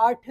8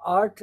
8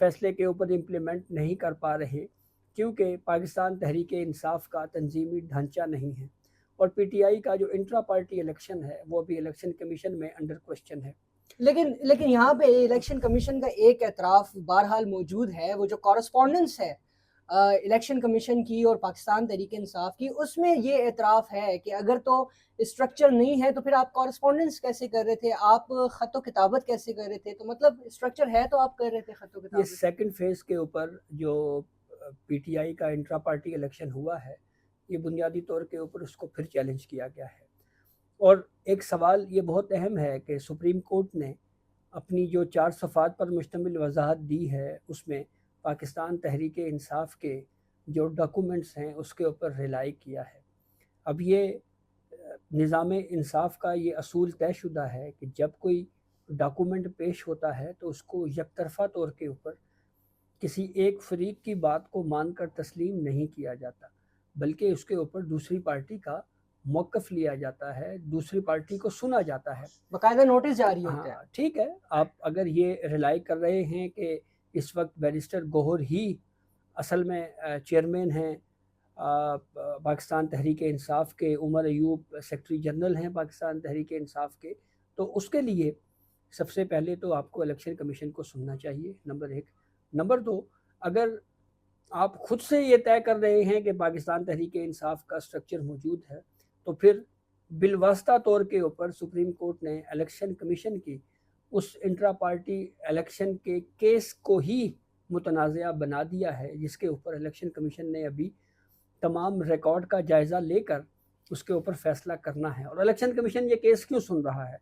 فیصلے کے اوپر امپلیمنٹ نہیں کر پا رہے، کیونکہ پاکستان تحریک انصاف کا تنظیمی ڈھانچہ نہیں ہے، اور پی ٹی آئی کا جو انٹرا پارٹی الیکشن ہے وہ بھی الیکشن کمیشن میں انڈر کوشچن ہے۔ لیکن یہاں پہ الیکشن کمیشن کا ایک اعتراف بہرحال موجود ہے، وہ جو کورسپونڈنس ہے الیکشن کمیشن کی اور پاکستان تحریک انصاف کی، اس میں یہ اعتراف ہے کہ اگر تو اسٹرکچر نہیں ہے تو پھر آپ کورسپونڈنس کیسے کر رہے تھے، آپ خط و کتابت کیسے کر رہے تھے؟ تو مطلب اسٹرکچر ہے تو آپ کر رہے تھے خط و یہ کتابت۔ سیکنڈ فیز کے اوپر جو پی ٹی آئی کا انٹرا پارٹی الیکشن ہوا ہے، یہ بنیادی طور کے اوپر اس کو پھر چیلنج کیا گیا ہے، اور ایک سوال یہ بہت اہم ہے کہ سپریم کورٹ نے اپنی جو 4 صفحات پر مشتمل وضاحت دی ہے، اس میں پاکستان تحریک انصاف کے جو ڈاکومنٹس ہیں اس کے اوپر ریلائی کیا ہے۔ اب یہ نظام انصاف کا یہ اصول طے شدہ ہے کہ جب کوئی ڈاکومنٹ پیش ہوتا ہے تو اس کو یک طرفہ طور کے اوپر کسی ایک فریق کی بات کو مان کر تسلیم نہیں کیا جاتا، بلکہ اس کے اوپر دوسری پارٹی کا موقف لیا جاتا ہے، دوسری پارٹی کو سنا جاتا ہے، باقاعدہ نوٹس جاری ہوتے ہیں۔ ہاں ٹھیک ہے، آپ اگر یہ ریلائی کر رہے ہیں کہ اس وقت بیرسٹر گوہر ہی اصل میں چیئرمین ہیں پاکستان تحریک انصاف کے، عمر ایوب سیکرٹری جنرل ہیں پاکستان تحریک انصاف کے، تو اس کے لیے سب سے پہلے تو آپ کو الیکشن کمیشن کو سننا چاہیے، نمبر 1۔ نمبر 2، اگر آپ خود سے یہ طے کر رہے ہیں کہ پاکستان تحریک انصاف کا اسٹرکچر موجود ہے، تو پھر بالواسطہ طور کے اوپر سپریم کورٹ نے الیکشن کمیشن کی اس انٹرا پارٹی الیکشن کے کیس کو ہی متنازعہ بنا دیا ہے، جس کے اوپر الیکشن کمیشن نے ابھی تمام ریکارڈ کا جائزہ لے کر اس کے اوپر فیصلہ کرنا ہے۔ اور الیکشن کمیشن یہ کیس کیوں سن رہا ہے؟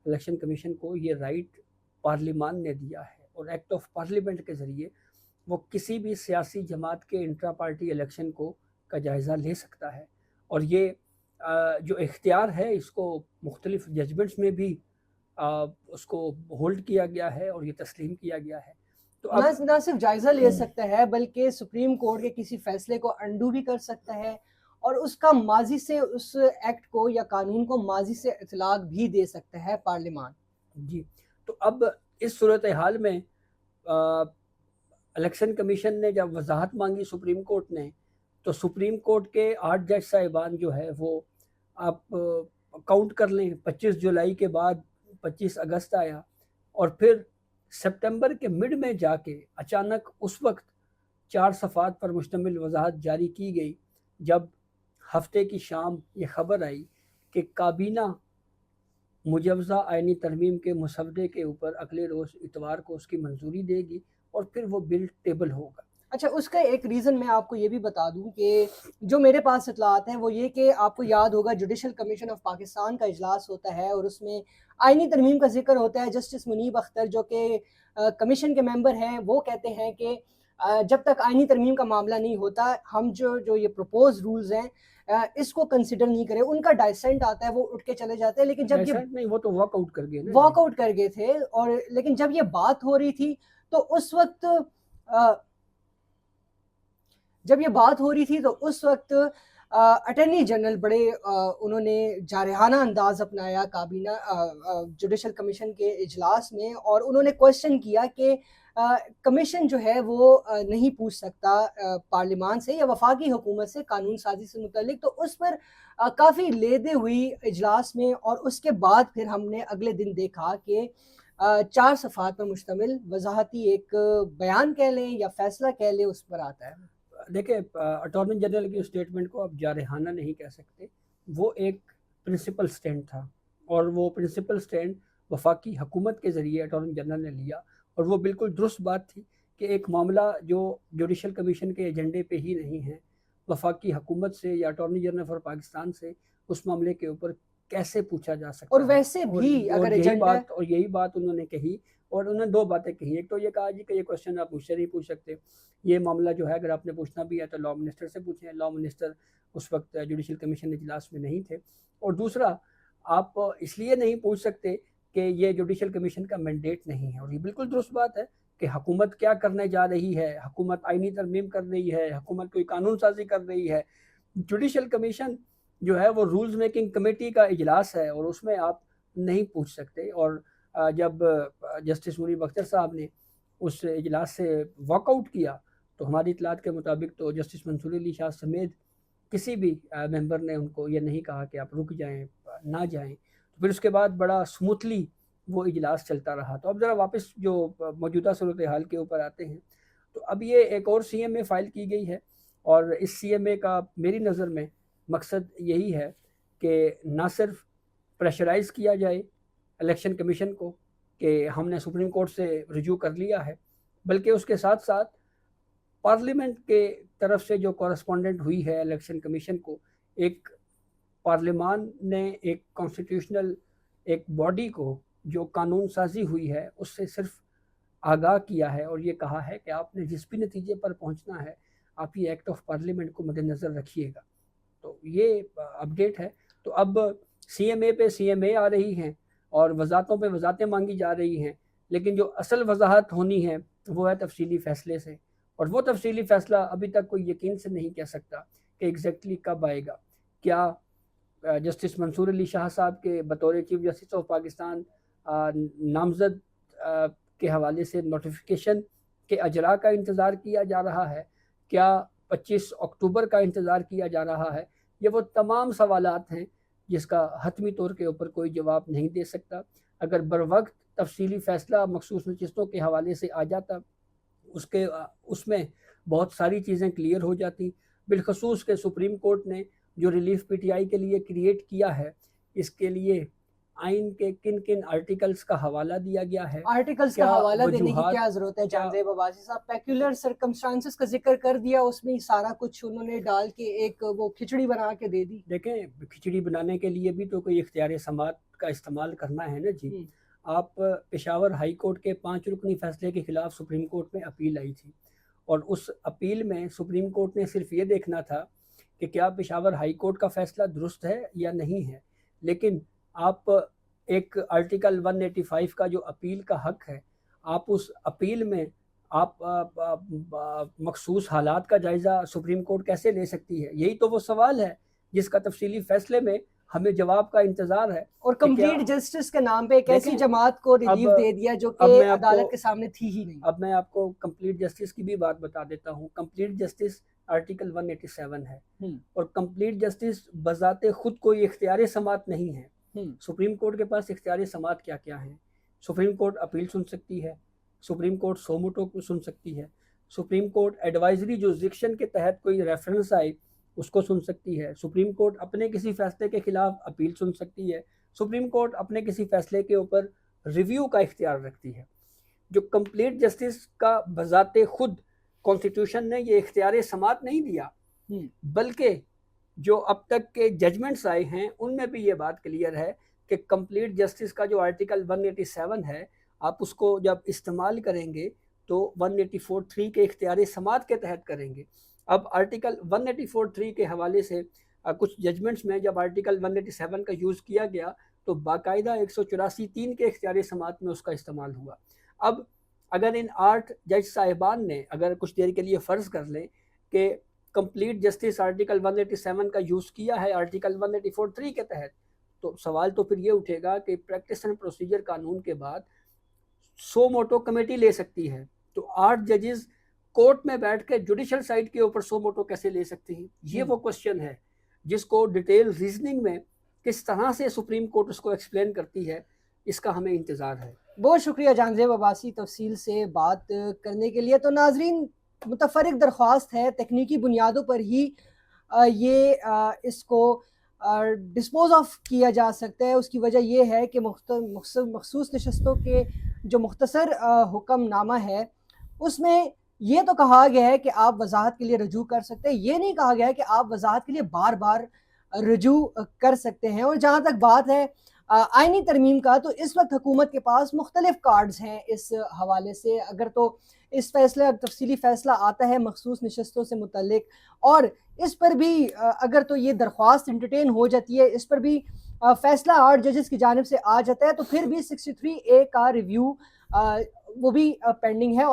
الیکشن کمیشن کو یہ رائٹ پارلیمان نے دیا ہے، اور ایکٹ آف پارلیمنٹ کے ذریعے وہ کسی بھی سیاسی جماعت کے انٹرا پارٹی الیکشن کا جائزہ لے سکتا ہے، اور یہ جو اختیار ہے اس کو مختلف ججمنٹس میں بھی اس کو ہولڈ کیا گیا ہے اور یہ تسلیم کیا گیا ہے۔ تو اب نہ صرف جائزہ لے سکتا ہے بلکہ سپریم کورٹ کے کسی فیصلے کو انڈو بھی کر سکتا ہے، اور اس کا ماضی سے اس ایکٹ کو یا قانون کو ماضی سے اطلاق بھی دے سکتا ہے پارلیمان۔ جی، تو اب اس صورتحال میں الیکشن کمیشن نے جب وضاحت مانگی سپریم کورٹ نے، تو سپریم کورٹ کے 8 جج صاحبان جو ہے وہ آپ کاؤنٹ کر لیں، 25 جولائی کے بعد 25 اگست آیا، اور پھر سپتمبر کے مڈ میں جا کے اچانک اس وقت 4 صفحات پر مشتمل وضاحت جاری کی گئی، جب ہفتے کی شام یہ خبر آئی کہ کابینہ مجوزہ آئینی ترمیم کے مسودے کے اوپر اگلے روز اتوار کو اس کی منظوری دے گی، اور پھر وہ بل ٹیبل ہوگا۔ اچھا، اس کا ایک ریزن میں آپ کو یہ بھی بتا دوں کہ جو میرے پاس اطلاعات ہیں وہ یہ کہ آپ کو یاد ہوگا جوڈیشل کمیشن آف پاکستان کا اجلاس ہوتا ہے، اور اس میں آئینی ترمیم کا ذکر ہوتا ہے۔ جسٹس منیب اختر جو کہ کمیشن کے ممبر ہیں، وہ کہتے ہیں کہ جب تک آئینی ترمیم کا معاملہ نہیں ہوتا، ہم جو یہ پروپوز رولز ہیں اس کو کنسیڈر نہیں کرے۔ ان کا ڈائسنٹ آتا ہے، وہ اٹھ کے چلے جاتے ہیں، لیکن جب یہ نہیں، وہ تو واک آؤٹ کر گئے نا، واک آؤٹ کر گئے تھے، اور لیکن جب یہ بات ہو رہی تھی تو اس وقت اٹارنی جنرل بڑے انہوں نے جارحانہ انداز اپنایا کابینہ جوڈیشل کمیشن کے اجلاس میں، اور انہوں نے کوشچن کیا کہ کمیشن جو ہے وہ نہیں پوچھ سکتا پارلیمان سے یا وفاقی حکومت سے قانون سازی سے متعلق۔ تو اس پر کافی لیدے ہوئی اجلاس میں، اور اس کے بعد پھر ہم نے اگلے دن دیکھا کہ 4 صفحات پر مشتمل وضاحتی ایک بیان کہہ لیں یا فیصلہ کہہ لیں، اس پر آتا ہے۔ دیکھیں، اٹارنی جنرل کی اسٹیٹمنٹ کو آپ جارحانہ نہیں کہہ سکتے، وہ ایک پرنسپل سٹینڈ تھا، اور وہ پرنسپل سٹینڈ وفاقی حکومت کے ذریعے اٹارنی جنرل نے لیا، اور وہ بالکل درست بات تھی کہ ایک معاملہ جو جوڈیشل کمیشن کے ایجنڈے پہ ہی نہیں ہے، وفاقی حکومت سے یا اٹارنی جنرل فار پاکستان سے اس معاملے کے اوپر کیسے پوچھا جا سکتا اور ہے۔ ویسے بھی اگر ایجنڈا یہی بات انہوں نے کہی، اور انہوں نے 2 باتیں کہی۔ ایک تو یہ کہا جی کہ یہ کوشچن آپ مجھ سے نہیں پوچھ سکتے، یہ معاملہ جو ہے اگر آپ نے پوچھنا بھی ہے تو لاء منسٹر سے پوچھیں، لاء منسٹر اس وقت جوڈیشل کمیشن اجلاس میں نہیں تھے، اور دوسرا آپ اس لیے نہیں پوچھ سکتے کہ یہ جوڈیشل کمیشن کا مینڈیٹ نہیں ہے، اور یہ بالکل درست بات ہے کہ حکومت کیا کرنے جا رہی ہے، حکومت آئینی ترمیم کر رہی ہے، حکومت کوئی قانون سازی کر رہی ہے۔ جوڈیشل کمیشن جو ہے وہ رولز میکنگ کمیٹی کا اجلاس ہے، اور اس میں آپ نہیں پوچھ سکتے۔ اور جب جسٹس منیب اختر صاحب نے اس اجلاس سے واک آؤٹ کیا تو ہماری اطلاعات کے مطابق تو جسٹس منصور علی شاہ سمیت کسی بھی ممبر نے ان کو یہ نہیں کہا کہ آپ رک جائیں نہ جائیں. تو پھر اس کے بعد بڑا سموتھلی وہ اجلاس چلتا رہا. تو اب ذرا واپس جو موجودہ صورتحال کے اوپر آتے ہیں تو اب یہ ایک اور سی ایم اے فائل کی گئی ہے اور اس سی ایم اے کا میری نظر میں مقصد یہی ہے کہ نہ صرف پریشرائز کیا جائے الیکشن کمیشن کو کہ ہم نے سپریم کورٹ سے رجوع کر لیا ہے، بلکہ اس کے ساتھ ساتھ پارلیمنٹ کے طرف سے جو کورسپونڈنٹ ہوئی ہے الیکشن کمیشن کو، ایک پارلیمان نے ایک کانسٹیٹیوشنل ایک باڈی کو جو قانون سازی ہوئی ہے اس سے صرف آگاہ کیا ہے اور یہ کہا ہے کہ آپ نے جس بھی نتیجے پر پہنچنا ہے آپ یہ ایکٹ آف پارلیمنٹ کو مد نظر رکھیے گا. تو یہ اپڈیٹ ہے. تو اب سی ایم اے پہ سی ایم اے آ رہی ہیں اور وضاحتوں پہ وضاحتیں مانگی جا رہی ہیں، لیکن جو اصل وضاحت ہونی ہے وہ ہے تفصیلی فیصلے سے، اور وہ تفصیلی فیصلہ ابھی تک کوئی یقین سے نہیں کہہ سکتا کہ ایگزیکٹلی کب آئے گا. کیا جسٹس منصور علی شاہ صاحب کے بطور چیف جسٹس آف پاکستان نامزد کے حوالے سے نوٹیفیکیشن کے اجراء کا انتظار کیا جا رہا ہے؟ کیا 25 اکتوبر کا انتظار کیا جا رہا ہے؟ یہ وہ تمام سوالات ہیں جس کا حتمی طور کے اوپر کوئی جواب نہیں دے سکتا. اگر بروقت تفصیلی فیصلہ مخصوص نشستوں کے حوالے سے آ جاتا اس میں بہت ساری چیزیں کلیئر ہو جاتی، بالخصوص کہ سپریم کورٹ نے جو ریلیف پی ٹی آئی کے لیے کریٹ کیا ہے اس کے لیے آئین کے کن کن آرٹیکلز کا حوالہ دیا گیا ہے. آرٹیکلز کا حوالہ دینے کی کیا ضرورت ہے جانزیب عباسی صاحب؟ پیکولر سرکمسٹانسز کا ذکر کر دیا، اس میں سارا کچھ انہوں نے ڈال کے ایک وہ کھچڑی بنا کے دے دی. دیکھیں کھچڑی بنانے کے لیے بھی تو کوئی اختیار سماعت کا استعمال کرنا ہے نا جی. آپ پشاور ہائی کورٹ کے 5 رکنی فیصلے کے خلاف سپریم کورٹ میں اپیل آئی تھی اور اس اپیل میں سپریم کورٹ نے صرف یہ دیکھنا تھا کہ کیا پشاور ہائی کورٹ کا فیصلہ درست ہے یا نہیں ہے، لیکن آپ ایک آرٹیکل 185 کا جو اپیل کا حق ہے، آپ اس اپیل میں آپ مخصوص حالات کا جائزہ سپریم کورٹ کیسے لے سکتی ہے؟ یہی تو وہ سوال ہے جس کا تفصیلی فیصلے میں ہمیں جواب کا انتظار ہے. اور کمپلیٹ جسٹس کے نام پہ ایک ایسی جماعت کو ریلیف دے دیا جو کہ عدالت کے سامنے تھی ہی نہیں. اب میں آپ کو کمپلیٹ جسٹس کی بھی بات بتا دیتا ہوں. کمپلیٹ جسٹس آرٹیکل 187 ہے اور کمپلیٹ جسٹس بذات خود کوئی اختیار سماعت نہیں ہے. سپریم کورٹ کے پاس اختیار سماعت کیا کیا ہیں؟ سپریم کورٹ اپیل سن سکتی ہے، سپریم کورٹ سو موٹو کو سن سکتی ہے، سپریم کورٹ ایڈوائزری جورسڈکشن کے تحت کوئی ریفرنس آئے اس کو سن سکتی ہے، سپریم کورٹ اپنے کسی فیصلے کے خلاف اپیل سن سکتی ہے، سپریم کورٹ اپنے کسی فیصلے کے اوپر ریویو کا اختیار رکھتی ہے. جو کمپلیٹ جسٹس کا بذات خود کانسٹیٹیوشن نے یہ اختیار سماعت نہیں دیا، بلکہ جو اب تک کے ججمنٹس آئے ہیں ان میں بھی یہ بات کلیئر ہے کہ کمپلیٹ جسٹس کا جو آرٹیکل 187 ہے آپ اس کو جب استعمال کریں گے تو 184(3) کے اختیار سماعت کے تحت کریں گے. اب آرٹیکل 184(3) کے حوالے سے کچھ ججمنٹس میں جب آرٹیکل 187 کا یوز کیا گیا تو باقاعدہ 184(3) کے اختیار سماعت میں اس کا استعمال ہوا. اب اگر ان 8 جج صاحبان نے اگر کچھ دیر کے لیے فرض کر لیں کہ کمپلیٹ جسٹس آرٹیکل 187 کا یوز کیا ہے آرٹیکل 184(3) کے تحت، تو سوال تو پھر یہ اٹھے گا کہ پریکٹس اینڈ پروسیجر قانون کے بعد سو موٹو کمیٹی لے سکتی ہے تو 8 ججز کورٹ میں بیٹھ کے جوڈیشل سائٹ کے اوپر سو موٹو کیسے لے سکتی ہیں؟ یہ وہ کوشچن ہے جس کو ڈیٹیل ریزننگ میں کس طرح سے سپریم کورٹ اس کو ایکسپلین کرتی ہے، اس کا ہمیں انتظار ہے. بہت شکریہ جانزیب عباسی تفصیل سے بات کرنے کے لیے. تو ناظرین متفرق درخواست ہے، تکنیکی بنیادوں پر ہی یہ اس کو ڈسپوز آف کیا جا سکتا ہے. اس کی وجہ یہ ہے کہ مخصوص نشستوں کے جو مختصر حکم نامہ ہے اس میں یہ تو کہا گیا ہے کہ آپ وضاحت کے لیے رجوع کر سکتے ہیں، یہ نہیں کہا گیا ہے کہ آپ وضاحت کے لیے بار بار رجوع کر سکتے ہیں. اور جہاں تک بات ہے آئینی ترمیم کا، تو اس وقت حکومت کے پاس مختلف کارڈز ہیں اس حوالے سے. اگر تو اس تفصیلی فیصلہ آتا ہے مخصوص نشستوں سے متعلق اور اس پر بھی اگر تو یہ درخواست انٹرٹین ہو جاتی ہے، اس پر بھی فیصلہ 8 ججز کی جانب سے آ جاتا ہے، تو پھر بھی 63A کا ریویو وہ بھی پینڈنگ ہے.